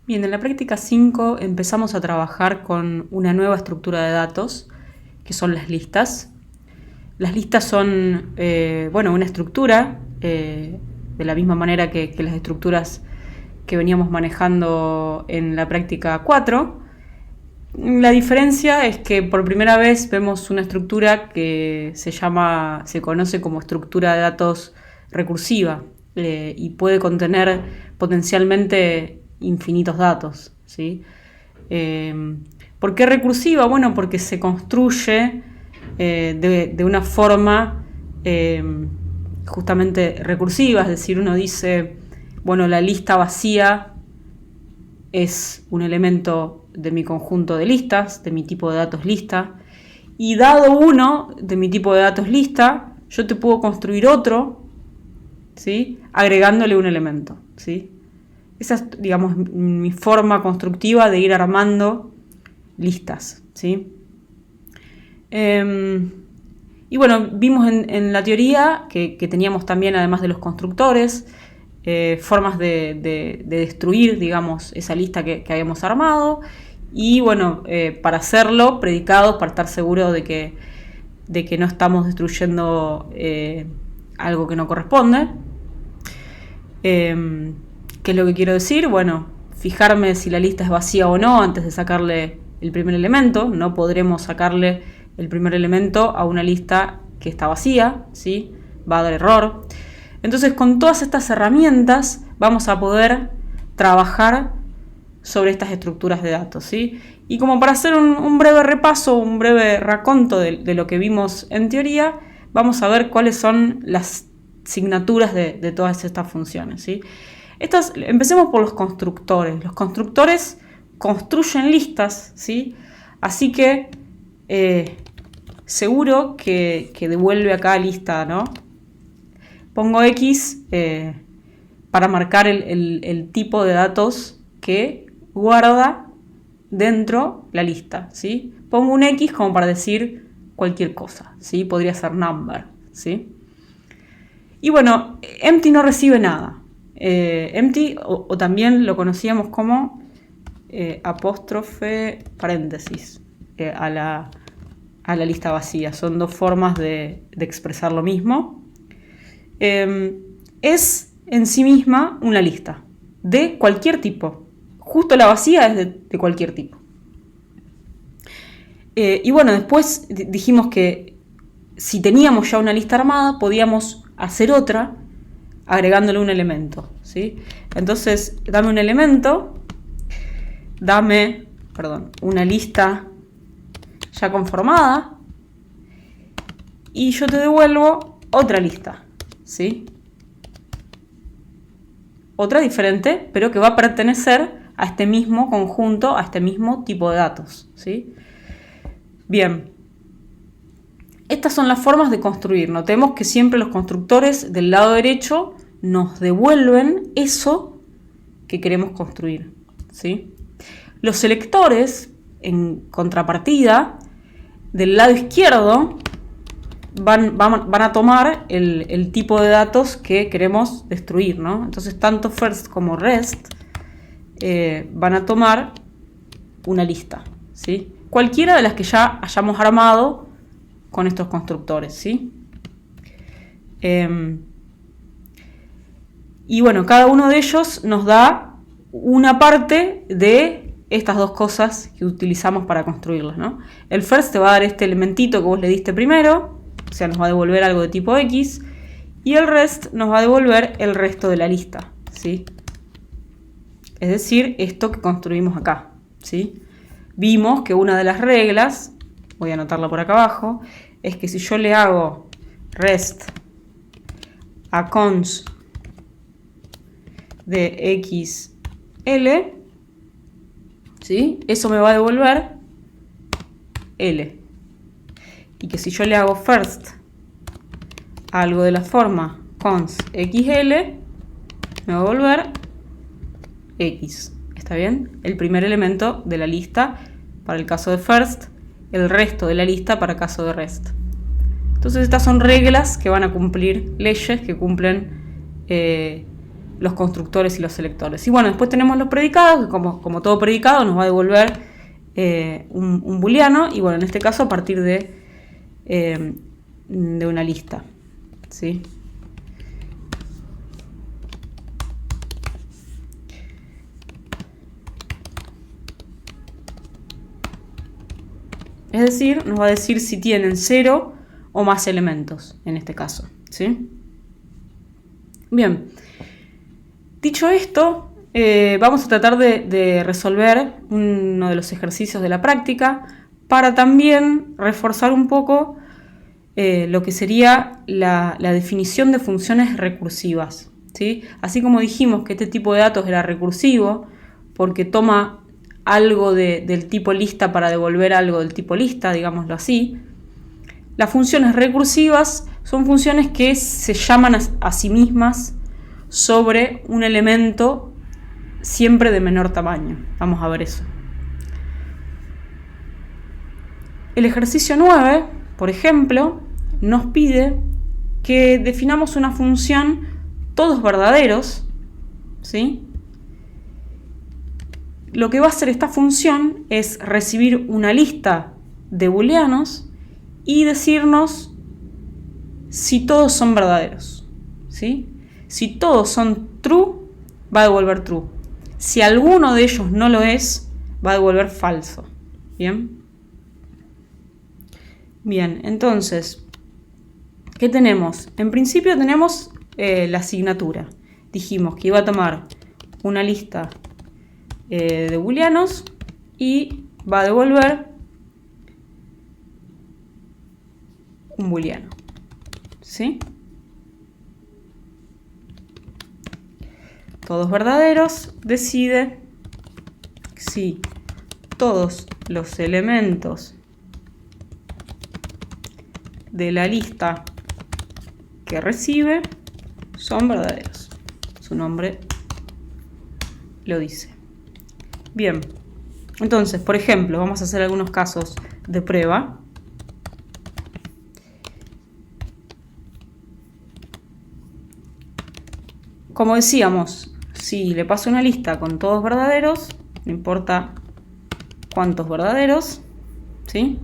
Bien, en la práctica 5 empezamos a trabajar con una nueva estructura de datos, que son las listas. Las listas son una estructura, de la misma manera que las estructuras que veníamos manejando en la práctica 4. La diferencia es que por primera vez vemos una estructura que se conoce como estructura de datos recursiva, y puede contener potencialmente infinitos datos, ¿sí? ¿Por qué recursiva? Bueno, porque se construye de una forma justamente recursiva, es decir, uno dice, bueno, la lista vacía es un elemento de mi conjunto de listas, de mi tipo de datos lista, y dado uno de mi tipo de datos lista, yo te puedo construir otro, ¿sí? Agregándole un elemento, ¿sí? Esa es, digamos, mi forma constructiva de ir armando listas, ¿sí? Y bueno, vimos en la teoría que teníamos también, además de los constructores, formas de destruir, digamos, esa lista que habíamos armado. Y bueno, para hacerlo, predicados, para estar seguros de que no estamos destruyendo algo que no corresponde. ¿Qué es lo que quiero decir? Bueno, fijarme si la lista es vacía o no antes de sacarle el primer elemento. No podremos sacarle el primer elemento a una lista que está vacía, ¿sí? Va a dar error. Entonces, con todas estas herramientas vamos a poder trabajar sobre estas estructuras de datos, ¿sí? Y como para hacer un breve repaso, un breve raconto de lo que vimos en teoría, vamos a ver cuáles son las asignaturas de todas estas funciones, ¿sí? Empecemos por los constructores. Los constructores construyen listas, ¿sí? Así que seguro que devuelve acá lista, ¿no? Pongo X para marcar el tipo de datos que guarda dentro la lista, ¿sí? Pongo un X como para decir cualquier cosa, ¿sí? Podría ser number, ¿sí? Y bueno, empty no recibe nada. Empty, o también lo conocíamos como apóstrofe paréntesis a la lista vacía. Son dos formas de expresar lo mismo. Es en sí misma una lista de cualquier tipo. Justo la vacía es de cualquier tipo. Y bueno, después dijimos que si teníamos ya una lista armada, podíamos hacer otra agregándole un elemento, ¿sí? Entonces, dame un elemento, una lista ya conformada, y yo te devuelvo otra lista, ¿sí? Otra diferente, pero que va a pertenecer a este mismo conjunto, a este mismo tipo de datos, ¿sí? Bien. Estas son las formas de construir. Notemos que siempre los constructores del lado derecho nos devuelven eso que queremos construir, ¿sí? Los selectores, en contrapartida, del lado izquierdo van a tomar el tipo de datos que queremos destruir, ¿no? Entonces, tanto first como rest van a tomar una lista, ¿sí? Cualquiera de las que ya hayamos armado con estos constructores, ¿sí? Y bueno, cada uno de ellos nos da una parte de estas dos cosas que utilizamos para construirlas, ¿no? El first te va a dar este elementito que vos le diste primero, o sea, nos va a devolver algo de tipo X, y el rest nos va a devolver el resto de la lista, ¿sí? Es decir, esto que construimos acá, ¿sí? Vimos que una de las reglas, voy a anotarla por acá abajo, es que si yo le hago rest a cons de xl, ¿sí? Eso me va a devolver L. Y que si yo le hago first a algo de la forma cons xl, me va a devolver X. ¿Está bien? El primer elemento de la lista para el caso de first, el resto de la lista para el caso de rest. Entonces estas son reglas que van a cumplir, leyes que cumplen los constructores y los selectores. Y bueno, después tenemos los predicados, que como todo predicado nos va a devolver un booleano, y bueno, en este caso a partir de una lista, ¿sí? Es decir, nos va a decir si tienen 0 o más elementos, en este caso, ¿sí? Bien, dicho esto, vamos a tratar de resolver uno de los ejercicios de la práctica para también reforzar un poco lo que sería la definición de funciones recursivas, ¿sí? Así como dijimos que este tipo de datos era recursivo porque toma algo del tipo lista para devolver algo del tipo lista, digámoslo así, las funciones recursivas son funciones que se llaman a sí mismas sobre un elemento siempre de menor tamaño. Vamos a ver eso. El ejercicio 9, por ejemplo, nos pide que definamos una función todos verdaderos, ¿sí? Lo que va a hacer esta función es recibir una lista de booleanos y decirnos si todos son verdaderos, ¿sí? Si todos son true, va a devolver true. Si alguno de ellos no lo es, va a devolver falso. ¿Bien? Bien, entonces, ¿qué tenemos? En principio tenemos la asignatura. Dijimos que iba a tomar una lista de booleanos y va a devolver un booleano, ¿sí? Todos verdaderos, decide si todos los elementos de la lista que recibe son verdaderos. Su nombre lo dice. Bien, entonces, por ejemplo, vamos a hacer algunos casos de prueba. Como decíamos, si le paso una lista con todos verdaderos, no importa cuántos verdaderos, ¿sí?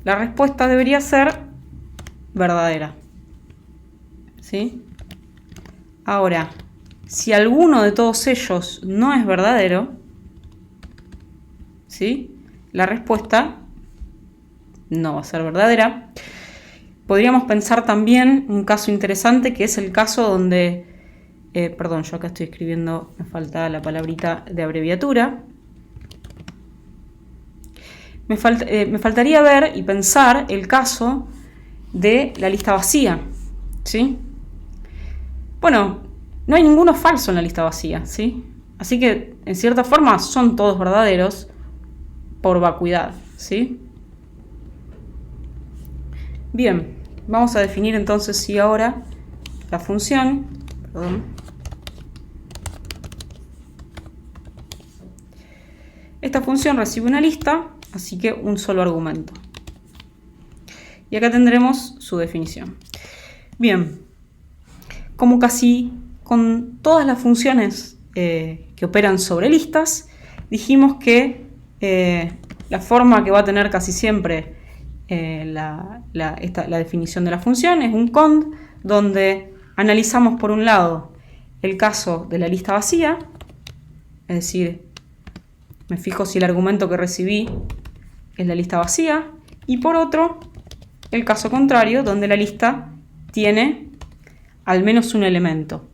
La respuesta debería ser verdadera, ¿sí? Ahora, si alguno de todos ellos no es verdadero, ¿sí? La respuesta no va a ser verdadera. Podríamos pensar también un caso interesante, que es el caso donde, perdón, yo acá estoy escribiendo, me falta la palabrita de abreviatura. Me faltaría ver y pensar el caso de la lista vacía, ¿sí? Bueno, no hay ninguno falso en la lista vacía, ¿sí? Así que, en cierta forma, son todos verdaderos por vacuidad, ¿sí? Bien, vamos a definir entonces si ahora la función, esta función recibe una lista, así que un solo argumento. Y acá tendremos su definición. Bien, como casi con todas las funciones que operan sobre listas, dijimos que la forma que va a tener casi siempre la definición de la función es un cond, donde analizamos por un lado el caso de la lista vacía, es decir, me fijo si el argumento que recibí es la lista vacía, y por otro, el caso contrario, donde la lista tiene al menos un elemento.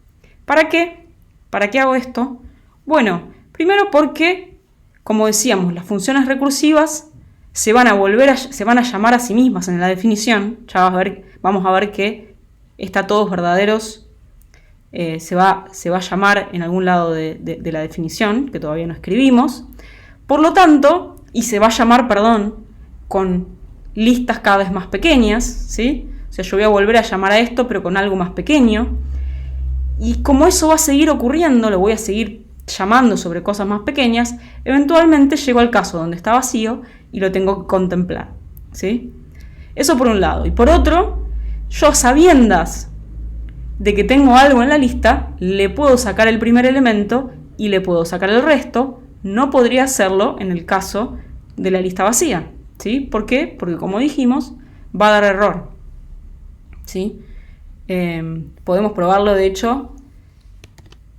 ¿Para qué? ¿Para qué hago esto? Bueno, primero porque, como decíamos, las funciones recursivas se van a llamar a sí mismas en la definición. Ya vamos a ver que está todos verdaderos se va a llamar en algún lado de la definición, que todavía no escribimos. Por lo tanto, y se va a llamar, con listas cada vez más pequeñas, ¿sí? O sea, yo voy a volver a llamar a esto, pero con algo más pequeño. Y como eso va a seguir ocurriendo, lo voy a seguir llamando sobre cosas más pequeñas, eventualmente llego al caso donde está vacío y lo tengo que contemplar, ¿sí? Eso por un lado. Y por otro, yo, sabiendas de que tengo algo en la lista, le puedo sacar el primer elemento y le puedo sacar el resto. No podría hacerlo en el caso de la lista vacía, ¿sí? ¿Por qué? Porque como dijimos, va a dar error, ¿sí? Podemos probarlo, de hecho.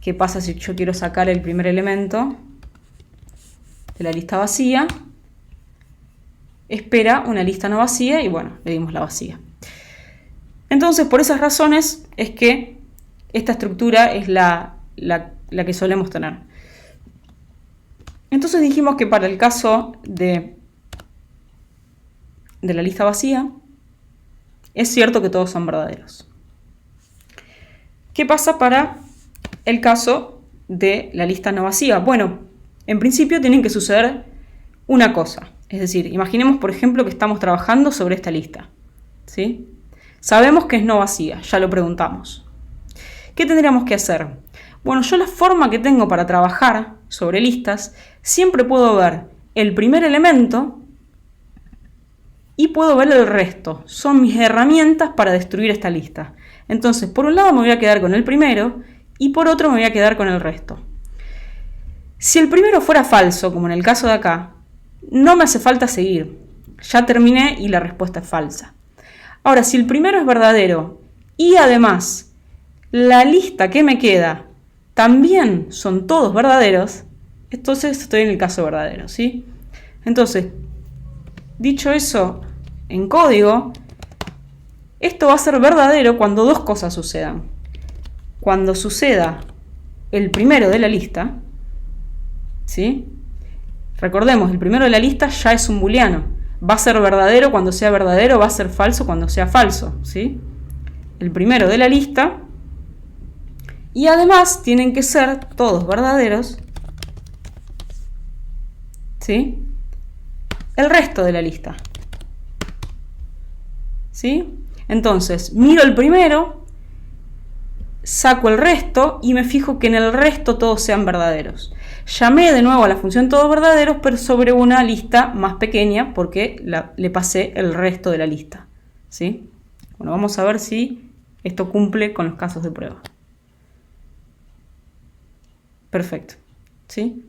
¿Qué pasa si yo quiero sacar el primer elemento de la lista vacía? Espera una lista no vacía y bueno, le dimos la vacía. Entonces, por esas razones es que esta estructura es la que solemos tener. Entonces dijimos que para el caso de la lista vacía, es cierto que todos son verdaderos. ¿Qué pasa para el caso de la lista no vacía? Bueno, en principio tienen que suceder una cosa. Es decir, imaginemos, por ejemplo, que estamos trabajando sobre esta lista, ¿sí? Sabemos que es no vacía, ya lo preguntamos. ¿Qué tendríamos que hacer? Bueno, yo la forma que tengo para trabajar sobre listas, siempre puedo ver el primer elemento y puedo ver el resto. Son mis herramientas para destruir esta lista. Entonces, por un lado me voy a quedar con el primero y por otro me voy a quedar con el resto. Si el primero fuera falso, como en el caso de acá, no me hace falta seguir. Ya terminé y la respuesta es falsa. Ahora, si el primero es verdadero y además la lista que me queda también son todos verdaderos, entonces estoy en el caso verdadero, ¿sí? Entonces, dicho eso en código, esto va a ser verdadero cuando dos cosas sucedan. Cuando suceda el primero de la lista, ¿sí? Recordemos, el primero de la lista ya es un booleano. Va a ser verdadero cuando sea verdadero, va a ser falso cuando sea falso, ¿sí? El primero de la lista. Y además tienen que ser todos verdaderos, ¿sí? El resto de la lista, ¿sí? Entonces, miro el primero, saco el resto y me fijo que en el resto todos sean verdaderos. Llamé de nuevo a la función todos verdaderos, pero sobre una lista más pequeña porque le pasé el resto de la lista, ¿sí? Bueno, vamos a ver si esto cumple con los casos de prueba. Perfecto, ¿sí?